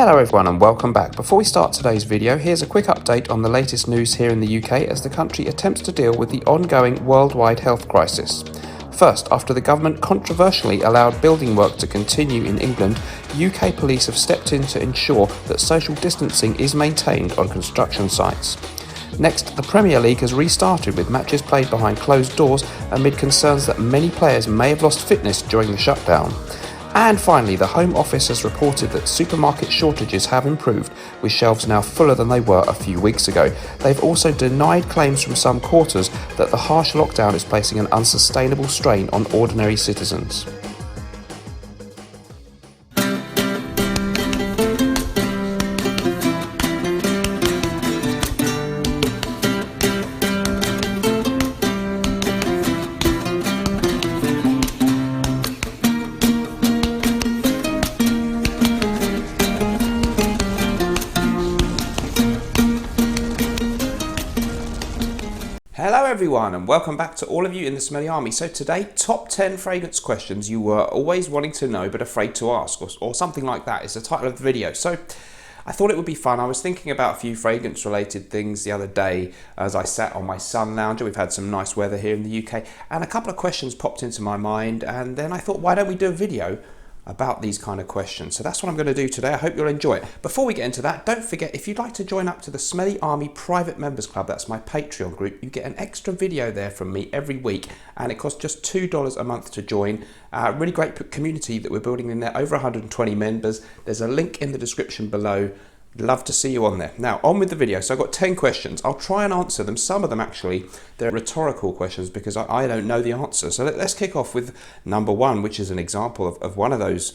Hello everyone and welcome back. Before we start today's video, here's a quick update on the latest news here in the UK as the country attempts to deal with the ongoing worldwide health crisis. First, after the government controversially allowed building work to continue in England, UK police have stepped in to ensure that social distancing is maintained on construction sites. Next, the Premier League has restarted with matches played behind closed doors amid concerns that many players may have lost fitness during the shutdown. And finally, the Home Office has reported that supermarket shortages have improved, with shelves now fuller than they were a few weeks ago. They've also denied claims from some quarters that the harsh lockdown is placing an unsustainable strain on ordinary citizens. Hello everyone and welcome back to all of you in the Smelly Army. So today, top 10 fragrance questions you were always wanting to know but afraid to ask, or something like that is the title of the video. So I thought it would be fun. I was thinking about a few fragrance related things the other day as I sat on my sun lounger. We've had some nice weather here in the UK and a couple of questions popped into my mind, and then I thought, why don't we do a video about these kind of questions? So that's what I'm going to do today. I hope you'll enjoy it. Before we get into that, don't forget, if you'd like to join up to the Smelly Army Private Members Club, that's my Patreon group, you get an extra video there from me every week, and it costs just $2 a month to join. Really great community that we're building in there, over 120 members. There's a link in the description below. Love to see you on there. Now, on with the video. So I've got 10 questions. I'll try and answer them. Some of them, actually, they're rhetorical questions because I don't know the answer. So let's kick off with number one, which is an example of one of those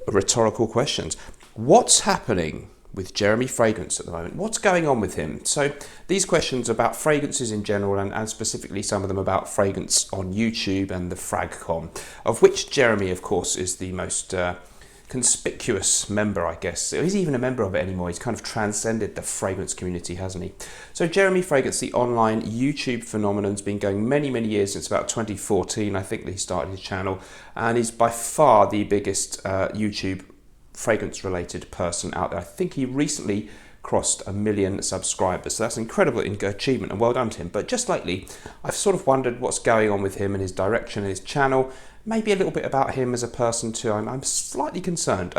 rhetorical questions. What's happening with Jeremy Fragrance at the moment? What's going on with him? So these questions about fragrances in general, and specifically some of them about fragrance on YouTube and the FragCon, of which Jeremy, of course, is the most conspicuous member, I guess. He's even a member of it anymore. He's kind of transcended the fragrance community, hasn't he? So Jeremy Fragrance, the online YouTube phenomenon, has been going many years, since about 2014, I think, that he started his channel, and he's by far the biggest YouTube fragrance related person out there. I think he recently crossed 1 million subscribers, so that's an incredible achievement and well done to him. But just lately, I've sort of wondered what's going on with him and his direction and his channel, maybe a little bit about him as a person too. I'm slightly concerned.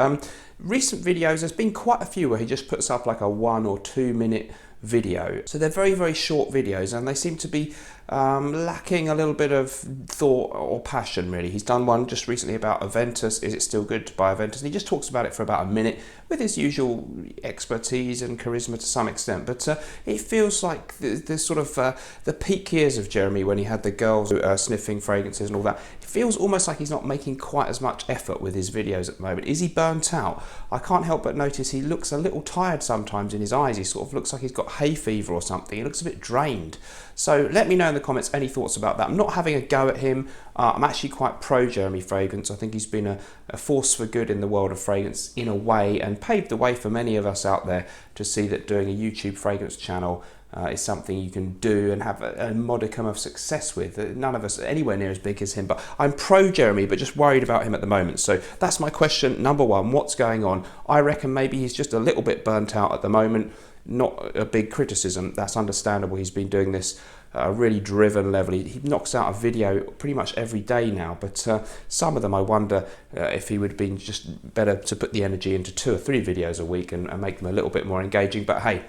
Recent videos, there's been quite a few where he just puts up like a 1 or 2 minute video. So they're very short videos, and they seem to be lacking a little bit of thought or passion, really. He's done one just recently about Aventus. Is it still good to buy Aventus? And he just talks about it for about a minute with his usual expertise and charisma to some extent. But it feels like the sort of the peak years of Jeremy, when he had the girls sniffing fragrances and all that. It feels almost like he's not making quite as much effort with his videos at the moment. Is he burnt out? I can't help but notice he looks a little tired sometimes in his eyes. He sort of looks like he's got hay fever or something. He looks a bit drained. So let me know in the comments any thoughts about that. I'm not having a go at him. I'm actually quite pro Jeremy Fragrance. I think he's been a force for good in the world of fragrance in a way, and paved the way for many of us out there to see that doing a YouTube fragrance channel is something you can do and have a modicum of success with. None of us are anywhere near as big as him, but I'm pro Jeremy, but just worried about him at the moment. So that's my question number one. What's going on? I reckon maybe he's just a little bit burnt out at the moment. Not a big criticism. That's understandable. He's been doing this at a really driven level. He knocks out a video pretty much every day now, but some of them I wonder if he would have been just better to put the energy into 2 or 3 videos a week and make them a little bit more engaging. But hey,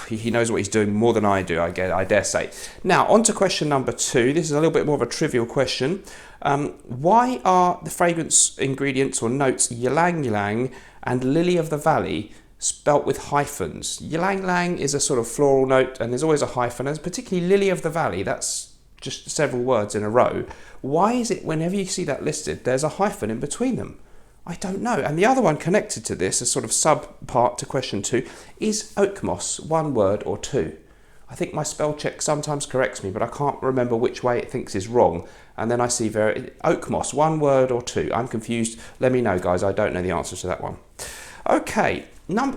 he knows what he's doing more than I do, I dare say. Now, on to question number 2. This is a little bit more of a trivial question. Why are the fragrance ingredients or notes ylang ylang and lily of the valley spelt with hyphens? Ylang ylang is a sort of floral note, and there's always a hyphen, and particularly lily of the valley, that's just several words in a row. Why is it whenever you see that listed, there's a hyphen in between them? I don't know. And the other one connected to this, a sort of sub part to question 2, is oak moss, 1 word or 2. I think my spell check sometimes corrects me, but I can't remember which way it thinks is wrong. And then I see oak moss, 1 word or 2. I'm confused. Let me know, guys. I don't know the answer to that one. Okay,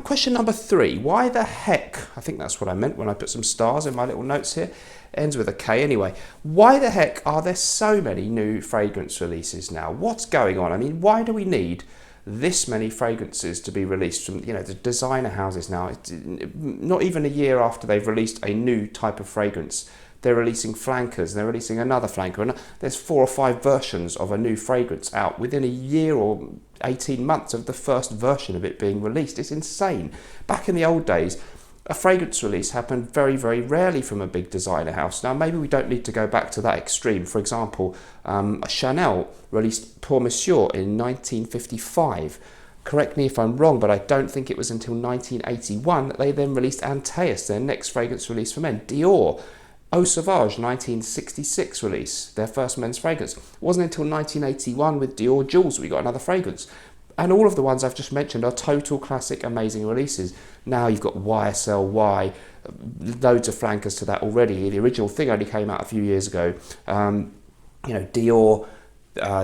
question number 3. Why the heck, I think that's what I meant when I put some stars in my little notes here. Ends with a K anyway. Why the heck are there so many new fragrance releases now? What's going on? I mean, why do we need this many fragrances to be released from, you know, the designer houses now. It's not even a year after they've released a new type of fragrance, they're releasing flankers, they're releasing another flanker, and there's 4 or 5 versions of a new fragrance out within a year or 18 months of the first version of it being released. It's insane. Back in the old days, a fragrance release happened very, very rarely from a big designer house. Now, maybe we don't need to go back to that extreme. For example, Chanel released Pour Monsieur in 1955. Correct me if I'm wrong, but I don't think it was until 1981 that they then released Antaeus, their next fragrance release for men. Dior, Eau Sauvage, 1966 release, their first men's fragrance. It wasn't until 1981 with Dior Jules we got another fragrance. And all of the ones I've just mentioned are total classic, amazing releases. Now you've got YSL Y, loads of flankers to that already. The original thing only came out a few years ago. You know, Dior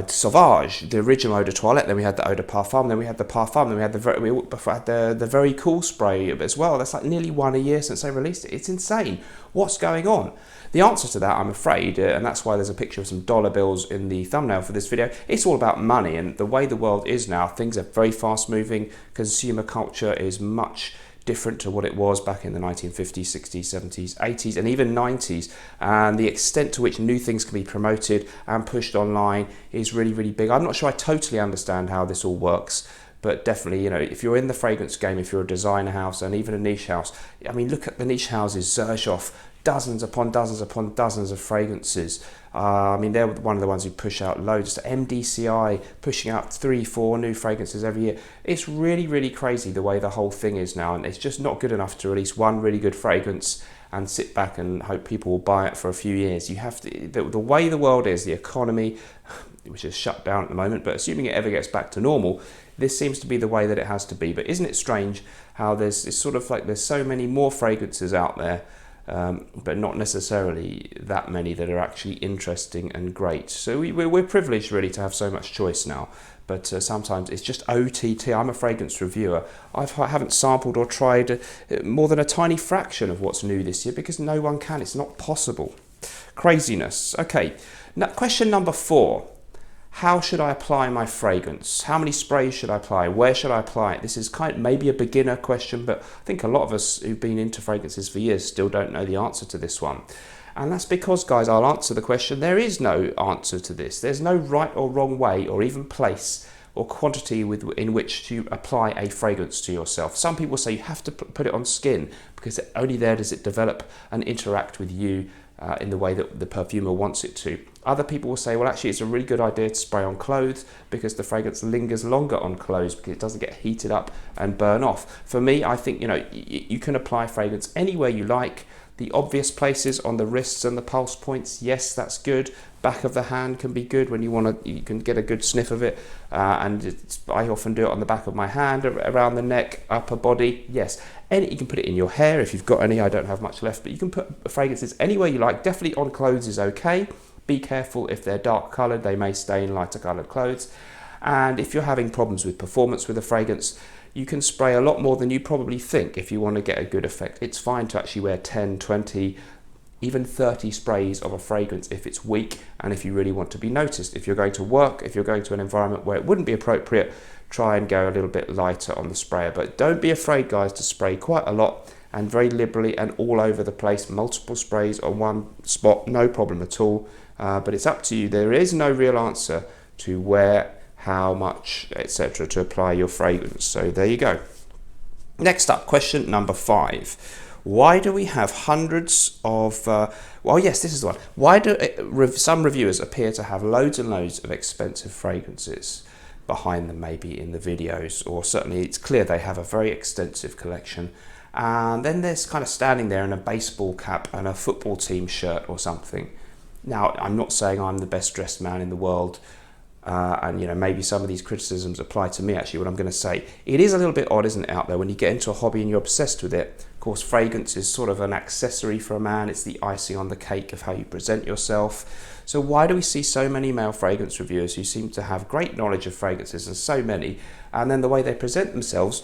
Sauvage, the original eau de toilette, then we had the eau de parfum, then we had the parfum, then we had the very cool spray as well. That's like nearly one a year since they released it. It's insane. What's going on? The answer to that, I'm afraid, and that's why there's a picture of some dollar bills in the thumbnail for this video, it's all about money. And the way the world is now, things are very fast moving. Consumer culture is much different to what it was back in the 1950s, 60s, 70s, 80s, and even 90s. And the extent to which new things can be promoted and pushed online is really, really big. I'm not sure I totally understand how this all works, but definitely, you know, if you're in the fragrance game, if you're a designer house and even a niche house, I mean, look at the niche houses, Xerjoff, dozens upon dozens upon dozens of fragrances. I mean, they're one of the ones who push out loads. MDCI pushing out 3-4 new fragrances every year. It's really, really crazy the way the whole thing is now, and it's just not good enough to release one really good fragrance and sit back and hope people will buy it for a few years. You have to, the way the world is, the economy, which is shut down at the moment, but assuming it ever gets back to normal, this seems to be the way that it has to be. But isn't it strange how it's sort of like there's so many more fragrances out there, but not necessarily that many that are actually interesting and great. So we're privileged really to have so much choice now, but sometimes it's just OTT. I'm a fragrance reviewer. I haven't sampled or tried more than a tiny fraction of what's new this year because no one can. It's not possible. Craziness. Okay, now question number 4. How should I apply my fragrance? How many sprays should I apply? Where should I apply it? This is kind of maybe a beginner question, but I think a lot of us who've been into fragrances for years still don't know the answer to this one. And that's because, guys, I'll answer the question. There is no answer to this. There's no right or wrong way or even place or quantity in which to apply a fragrance to yourself. Some people say you have to put it on skin because only there does it develop and interact with you in the way that the perfumer wants it to. Other people will say, well, actually, it's a really good idea to spray on clothes because the fragrance lingers longer on clothes because it doesn't get heated up and burn off. For me, I think, you know, you can apply fragrance anywhere you like. The obvious places on the wrists and the pulse points, yes, that's good. Back of the hand can be good when you can get a good sniff of it. I often do it on the back of my hand, around the neck, upper body, yes. You can put it in your hair if you've got any. I don't have much left, but you can put fragrances anywhere you like. Definitely on clothes is okay. Be careful if they're dark coloured, they may stain lighter coloured clothes. And if you're having problems with performance with a fragrance, you can spray a lot more than you probably think if you want to get a good effect. It's fine to actually wear 10, 20, even 30 sprays of a fragrance if it's weak and if you really want to be noticed. If you're going to work, if you're going to an environment where it wouldn't be appropriate, try and go a little bit lighter on the sprayer. But don't be afraid, guys, to spray quite a lot and very liberally and all over the place. Multiple sprays on one spot, no problem at all. But it's up to you. There is no real answer to where, how much, etc. to apply your fragrance. So there you go. Next up, question number 5. Why do we have hundreds of, well, yes, this is the one. Why do some reviewers appear to have loads and loads of expensive fragrances behind them, maybe in the videos, or certainly it's clear they have a very extensive collection. And then there's kind of standing there in a baseball cap and a football team shirt or something. Now, I'm not saying I'm the best dressed man in the world, and you know, maybe some of these criticisms apply to me. Actually, what I'm going to say, it is a little bit odd, isn't it, out there when you get into a hobby and you're obsessed with it. Of course, fragrance is sort of an accessory for a man. It's the icing on the cake of how you present yourself. So why do we see so many male fragrance reviewers who seem to have great knowledge of fragrances, and so many, and then the way they present themselves?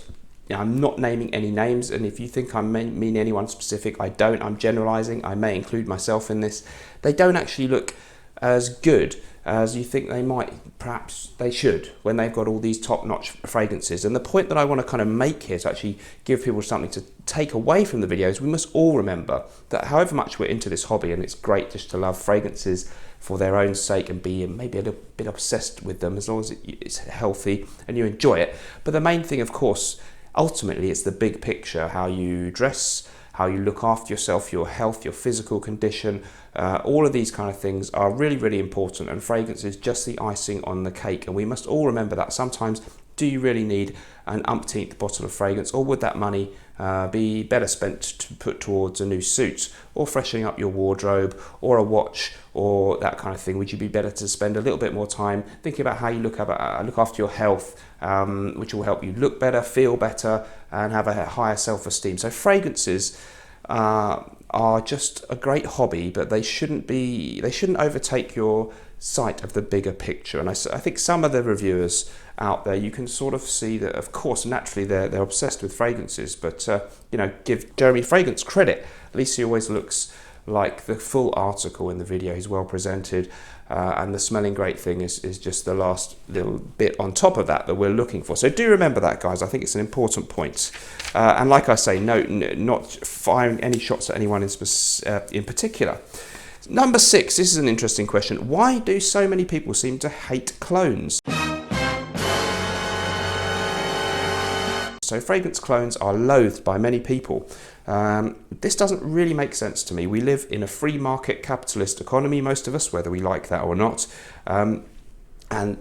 I'm not naming any names, and if you think I mean anyone specific, I don't. I'm generalizing. I may include myself in this. They don't actually look as good as you think they might, perhaps they should, when they've got all these top-notch fragrances. And the point that I want to kind of make here to actually give people something to take away from the video is we must all remember that however much we're into this hobby, and it's great just to love fragrances for their own sake and be maybe a little bit obsessed with them, as long as it's healthy and you enjoy it. But the main thing, of course, ultimately, it's the big picture: how you dress, how you look after yourself, your health, your physical condition. All of these kind of things are really, really important, and fragrance is just the icing on the cake. And we must all remember that. Sometimes, do you really need an umpteenth bottle of fragrance, or would that money be better spent to put towards a new suit, or freshening up your wardrobe, or a watch, or that kind of thing? Would you be better to spend a little bit more time thinking about how you look after your health, which will help you look better, feel better, and have a higher self-esteem? So fragrances are just a great hobby, but they shouldn't overtake your sight of the bigger picture. And I think some of the reviewers out there, you can sort of see that, of course, naturally they're obsessed with fragrances, but give Jeremy Fragrance credit. At least he always looks like the full article in the video. He's well presented, and the smelling great thing is just the last little bit on top of that we're looking for. So do remember that, guys. I think it's an important point. And like I say, not firing any shots at anyone in particular. Number 6, this is an interesting question. Why do so many people seem to hate clones? So fragrance clones are loathed by many people. This doesn't really make sense to me. We live in a free market capitalist economy, most of us, whether we like that or not, and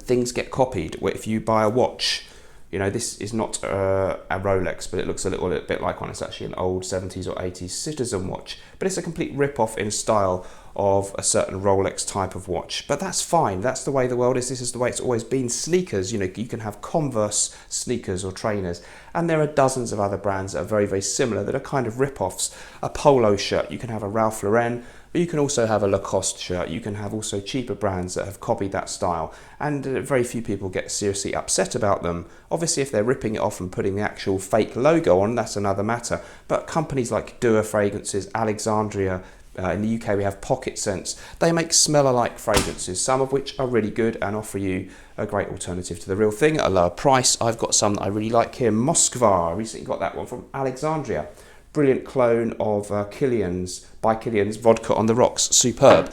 things get copied. If you buy a watch, this is not a Rolex, but it looks a little bit like one. It's actually an old 70s or 80s Citizen watch, but it's a complete rip-off in style of a certain Rolex type of watch. But that's fine. That's the way the world is. This is the way it's always been. Sneakers, you can have Converse sneakers or trainers, and there are dozens of other brands that are very, very similar that are kind of rip-offs. A polo shirt, you can have a Ralph Lauren, but you can also have a Lacoste shirt. You can have also cheaper brands that have copied that style, and very few people get seriously upset about them. Obviously, if they're ripping it off and putting the actual fake logo on, that's another matter. But companies like Dua Fragrances, Alexandria, in the UK we have Pocket Scents. They make smell-alike fragrances, some of which are really good and offer you a great alternative to the real thing at a lower price. I've got some that I really like here. Moskva, I recently got that one from Alexandria. Brilliant clone of Killian's Vodka on the Rocks, superb.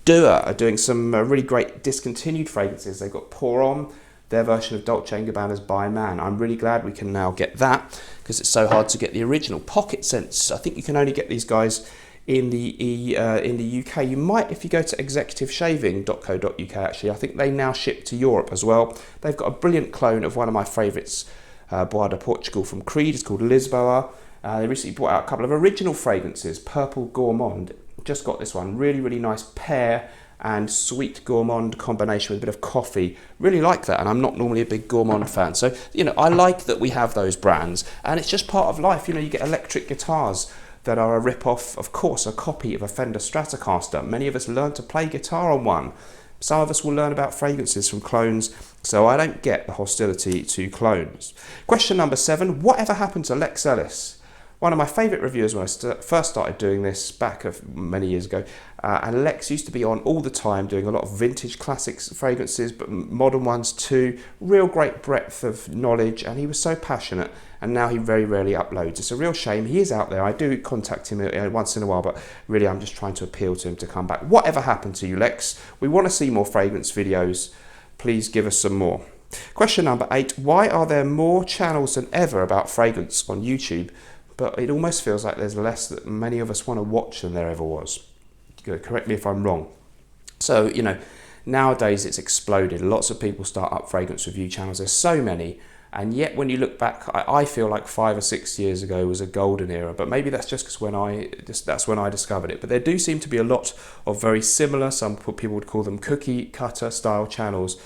Dua are doing some really great discontinued fragrances. They've got Pour On, their version of Dolce & Gabbana's By Man. I'm really glad we can now get that, because it's so hard to get the original. Pocket Scents, I think you can only get these guys in the UK. You might, if you go to executiveshaving.co.uk, actually. I think they now ship to Europe as well. They've got a brilliant clone of one of my favourites, Bois de Portugal from Creed. It's called Lisboa. They recently brought out a couple of original fragrances. Purple Gourmand, just got this one. Really, really nice pear and sweet gourmand combination with a bit of coffee. Really like that, and I'm not normally a big gourmand fan. So, I like that we have those brands, and it's just part of life. You get electric guitars that are a rip-off, of course, a copy of a Fender Stratocaster. Many of us learn to play guitar on one. Some of us will learn about fragrances from clones, so I don't get the hostility to clones. Question number 7, whatever happened to Lex Ellis? One of my favourite reviewers when I first started doing this back many years ago, and Lex used to be on all the time doing a lot of vintage classics fragrances, but modern ones too. Real great breadth of knowledge, and he was so passionate, and now he very rarely uploads. It's a real shame. He is out there. I do contact him once in a while, but really I'm just trying to appeal to him to come back. Whatever happened to you, Lex? We want to see more fragrance videos. Please give us some more. Question number 8, why are there more channels than ever about fragrance on YouTube, but it almost feels like there's less that many of us want to watch than there ever was? Correct me if I'm wrong. So, nowadays it's exploded. Lots of people start up fragrance review channels. There's so many. And yet when you look back, I feel like 5 or 6 years ago was a golden era. But maybe that's just because that's when I discovered it. But there do seem to be a lot of very similar, some people would call them cookie cutter style channels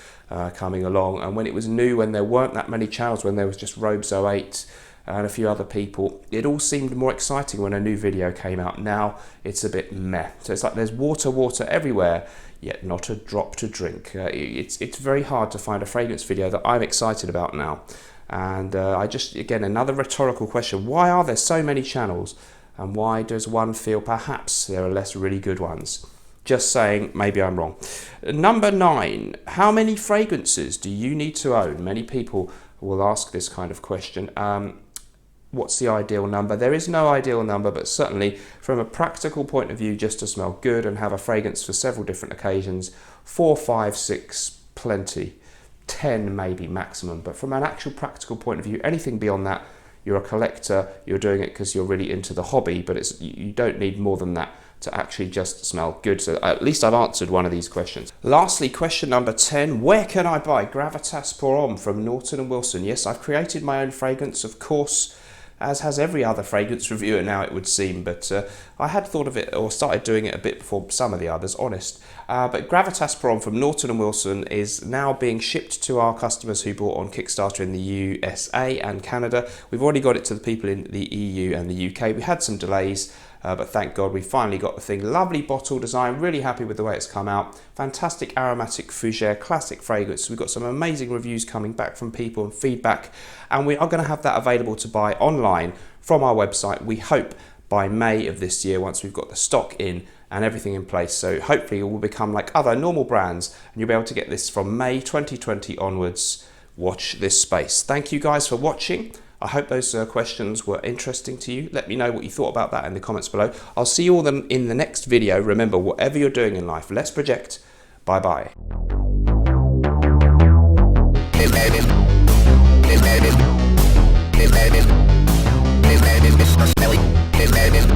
coming along. And when it was new, when there weren't that many channels, when there was just Robes08 and a few other people, it all seemed more exciting when a new video came out. Now it's a bit meh. So it's like there's water everywhere, yet not a drop to drink. It's very hard to find a fragrance video that I'm excited about now. And again, another rhetorical question. Why are there so many channels? And why does one feel perhaps there are less really good ones? Just saying, maybe I'm wrong. Number 9, how many fragrances do you need to own? Many people will ask this kind of question. What's the ideal number? There is no ideal number, but certainly from a practical point of view, just to smell good and have a fragrance for several different occasions, 4, 5, 6, plenty. 10 maybe maximum, but from an actual practical point of view, anything beyond that, you're a collector, you're doing it because you're really into the hobby, but you don't need more than that to actually just smell good. So at least I've answered one of these questions. Lastly, question number 10, where can I buy Gravitas Pour Homme from Naughton & Wilson? Yes, I've created my own fragrance, of course, as has every other fragrance reviewer now, it would seem, but I had thought of it, or started doing it a bit before some of the others, honest. But Gravitas Pour Homme from Naughton & Wilson is now being shipped to our customers who bought on Kickstarter in the USA and Canada. We've already got it to the people in the EU and the UK. We had some delays, but thank God we finally got the thing. Lovely bottle design, really happy with the way it's come out. Fantastic aromatic fougere, classic fragrance. We've got some amazing reviews coming back from people and feedback, and we are going to have that available to buy online from our website, we hope by May of this year, once we've got the stock in and everything in place. So hopefully it will become like other normal brands, and you'll be able to get this from May 2020 onwards. Watch this space. Thank you guys for watching. I hope those questions were interesting to you. Let me know what you thought about that in the comments below. I'll see you all in the next video. Remember, whatever you're doing in life, let's project. Bye-bye. Smelly.